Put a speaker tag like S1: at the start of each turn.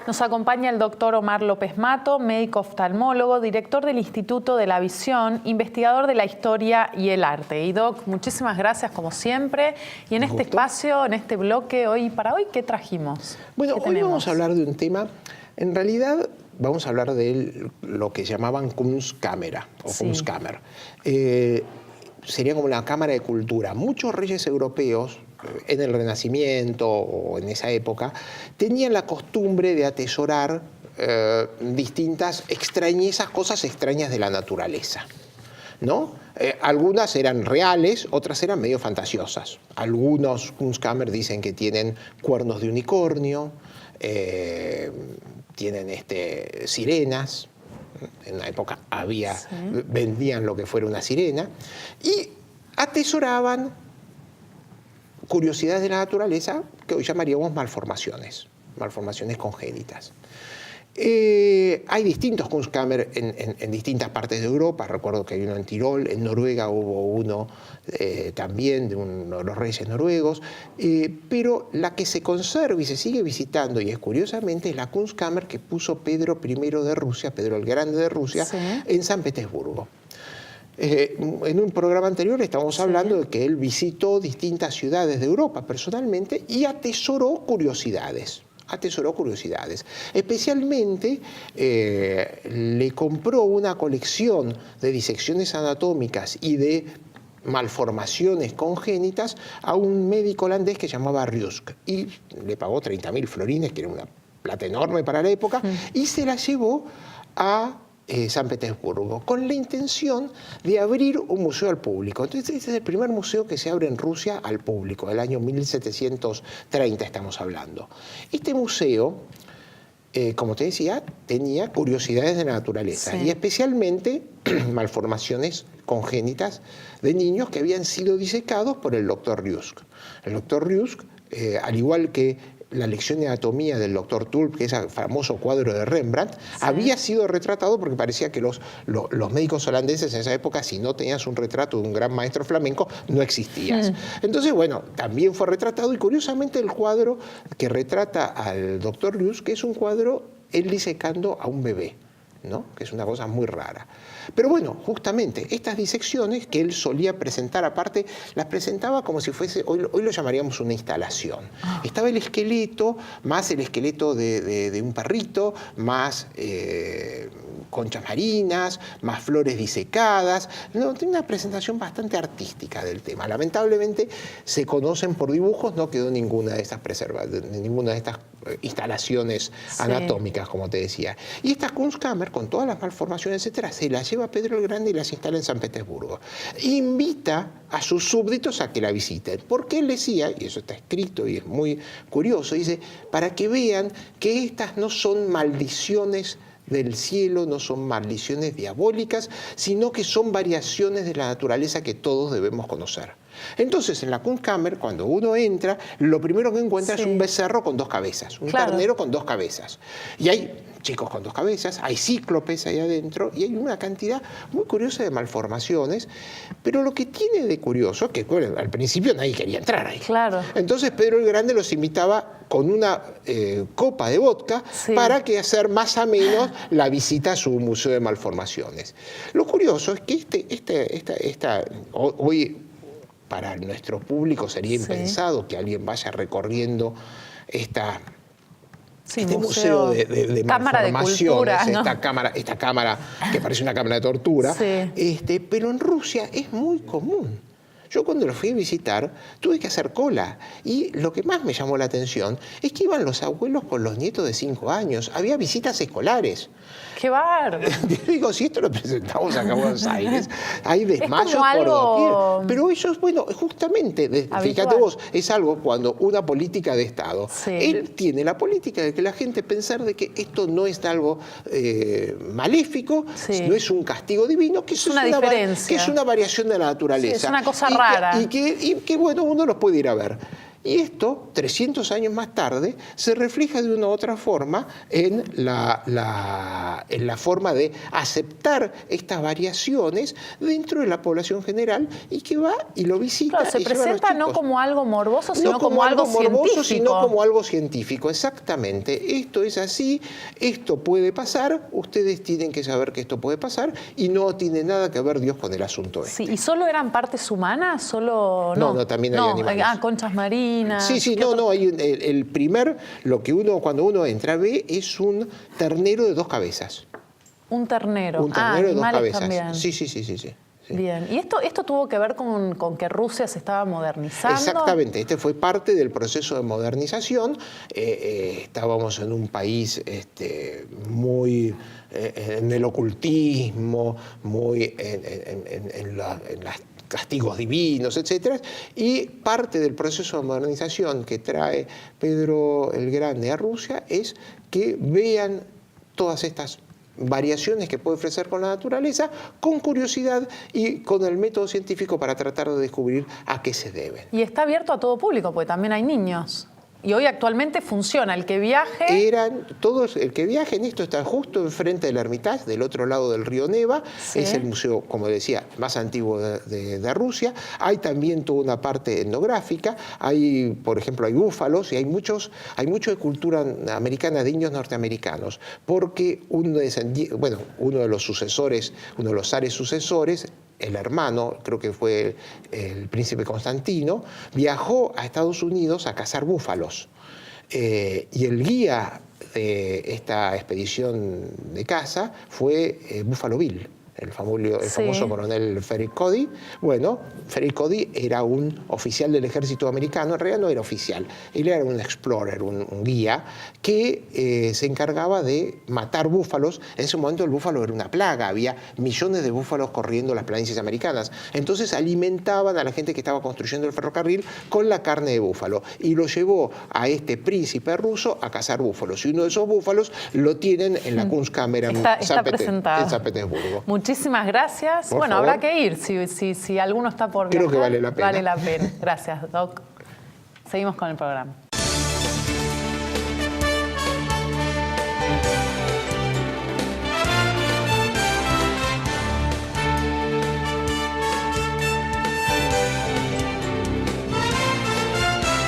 S1: Nos acompaña el doctor Omar López Mato, médico oftalmólogo, director del Instituto de la Visión, investigador de la historia y el arte. Y Doc, muchísimas gracias como siempre. Y en este espacio, en este bloque, para hoy, ¿qué trajimos?
S2: Bueno, hoy vamos a hablar de un tema, en realidad vamos a hablar de lo que llamaban Kunstkamera o Kunstkammer. Sería como la cámara de cultura. Muchos reyes europeos en el Renacimiento o en esa época tenían la costumbre de atesorar distintas extrañezas, cosas extrañas de la naturaleza, ¿no? Algunas eran reales, otras eran medio fantasiosas. Algunos Kunstkammer dicen que tienen cuernos de unicornio, tienen sirenas. En una época vendían lo que fuera una sirena y atesoraban curiosidades de la naturaleza que hoy llamaríamos malformaciones congénitas. Hay distintos Kunstkammer en distintas partes de Europa. Recuerdo que hay uno en Tirol, en Noruega hubo uno también de uno de los reyes noruegos, pero la que se conserva y se sigue visitando, y es curiosamente, es la Kunstkammer que puso Pedro I de Rusia, Pedro el Grande de Rusia, en San Petersburgo. En un programa anterior estábamos hablando de que él visitó distintas ciudades de Europa personalmente y atesoró curiosidades. Especialmente le compró una colección de disecciones anatómicas y de malformaciones congénitas a un médico holandés que se llamaba Ruysch y le pagó 30.000 florines, que era una plata enorme para la época, y se la llevó a San Petersburgo, con la intención de abrir un museo al público. Entonces, este es el primer museo que se abre en Rusia al público, del año 1730 estamos hablando. Este museo, como te decía, tenía curiosidades de la naturaleza y especialmente malformaciones congénitas de niños que habían sido disecados por el doctor Ruysch. El doctor Ruysch, al igual que la lección de anatomía del doctor Tulp, que es el famoso cuadro de Rembrandt, había sido retratado porque parecía que los médicos holandeses en esa época, si no tenías un retrato de un gran maestro flamenco, no existías. Entonces, bueno, también fue retratado, y curiosamente el cuadro que retrata al doctor Ruysch, que es un cuadro él disecando a un bebé, ¿no? Que es una cosa muy rara. Pero bueno, justamente estas disecciones que él solía presentar aparte, las presentaba como si fuese, hoy lo llamaríamos una instalación. Estaba el esqueleto, más el esqueleto de un perrito, más conchas marinas, más flores disecadas. No, tiene una presentación bastante artística del tema. Lamentablemente se conocen por dibujos, no quedó ninguna de estas ninguna de estas instalaciones anatómicas, como te decía. Y esta Kunstkammer, con todas las malformaciones, etcétera, se las lleva Pedro el Grande y las instala en San Petersburgo. Invita a sus súbditos a que la visiten, porque él decía, y eso está escrito y es muy curioso, dice, para que vean que estas no son maldiciones del cielo, no son maldiciones diabólicas, sino que son variaciones de la naturaleza que todos debemos conocer. Entonces, en la Kunstkammer, cuando uno entra, lo primero que encuentra es un becerro con dos cabezas, un ternero con dos cabezas. Y hay chicos con dos cabezas, hay cíclopes ahí adentro, y hay una cantidad muy curiosa de malformaciones. Pero lo que tiene de curioso es que, bueno, al principio nadie quería entrar ahí. Entonces Pedro el Grande los invitaba con una copa de vodka para que hacer más o menos la visita a su museo de malformaciones. Lo curioso es que hoy, para nuestro público sería impensado que alguien vaya recorriendo este museo de malformaciones, esta cámara que parece una cámara de tortura, pero en Rusia es muy común. Yo cuando lo fui a visitar tuve que hacer cola, y lo que más me llamó la atención es que iban los abuelos con los nietos de 5 años. Había visitas escolares.
S1: ¡Qué bárbaro!
S2: Digo, si esto lo presentamos acá en Buenos Aires, hay desmayos por doquier. Pero ellos, bueno, justamente, fíjate vos, es algo cuando una política de Estado, él tiene la política de que la gente pensar de que esto no es algo maléfico, no es un castigo divino, que es una variación de la naturaleza.
S1: Es una cosa rara.
S2: Y que, bueno, uno los puede ir a ver. Y esto, 300 años más tarde, se refleja de una u otra forma en la forma de aceptar estas variaciones dentro de la población general y que va y lo visita.
S1: Claro, se
S2: y lleva a los
S1: presenta no
S2: chicos.
S1: como algo morboso, sino
S2: No como algo morboso,
S1: científico.
S2: sino como algo científico. Exactamente. Esto es así, esto puede pasar, ustedes tienen que saber que esto puede pasar y no tiene nada que ver Dios con el asunto este.
S1: Sí, ¿y solo eran partes humanas? ¿Solo?
S2: No, también hay animales.
S1: Conchas marinas.
S2: Sí, no, hay el primer, lo que cuando uno entra ve es un ternero de 2 cabezas.
S1: Un ternero.
S2: Un ternero de 2 cabezas.
S1: También.
S2: Sí.
S1: Bien, ¿y esto tuvo que ver con que Rusia se estaba modernizando?
S2: Exactamente, este fue parte del proceso de modernización. Estábamos en un país muy en el ocultismo, muy en los castigos divinos, etcétera, y parte del proceso de modernización que trae Pedro el Grande a Rusia es que vean todas estas variaciones que puede ofrecer con la naturaleza, con curiosidad y con el método científico para tratar de descubrir a qué se deben.
S1: Y está abierto a todo público, porque también hay niños. Y hoy actualmente funciona. El que viaje...
S2: El que viaje en esto está justo enfrente del Hermitage, del otro lado del río Neva. Sí. Es el museo, como decía, más antiguo de Rusia. Hay también toda una parte etnográfica. Hay, por ejemplo, hay búfalos y hay mucho de cultura americana de indios norteamericanos. Porque uno de los sucesores, uno de los zares sucesores, el hermano, creo que fue el príncipe Constantino, viajó a Estados Unidos a cazar búfalos. Y el guía de esta expedición de caza fue Buffalo Bill, el famoso coronel Frederick Cody. Bueno, Frederick Cody era un oficial del ejército americano, en realidad no era oficial, él era un explorer, un guía, que se encargaba de matar búfalos. En ese momento el búfalo era una plaga, había millones de búfalos corriendo las planicies americanas. Entonces alimentaban a la gente que estaba construyendo el ferrocarril con la carne de búfalo y lo llevó a este príncipe ruso a cazar búfalos. Y uno de esos búfalos lo tienen en la Kunstkammer en San Petersburgo.
S1: Muchísimas gracias.
S2: Por favor.
S1: Habrá que ir si alguno está por viajar.
S2: Creo que vale la pena.
S1: Vale la pena. Gracias, Doc. Seguimos con el programa.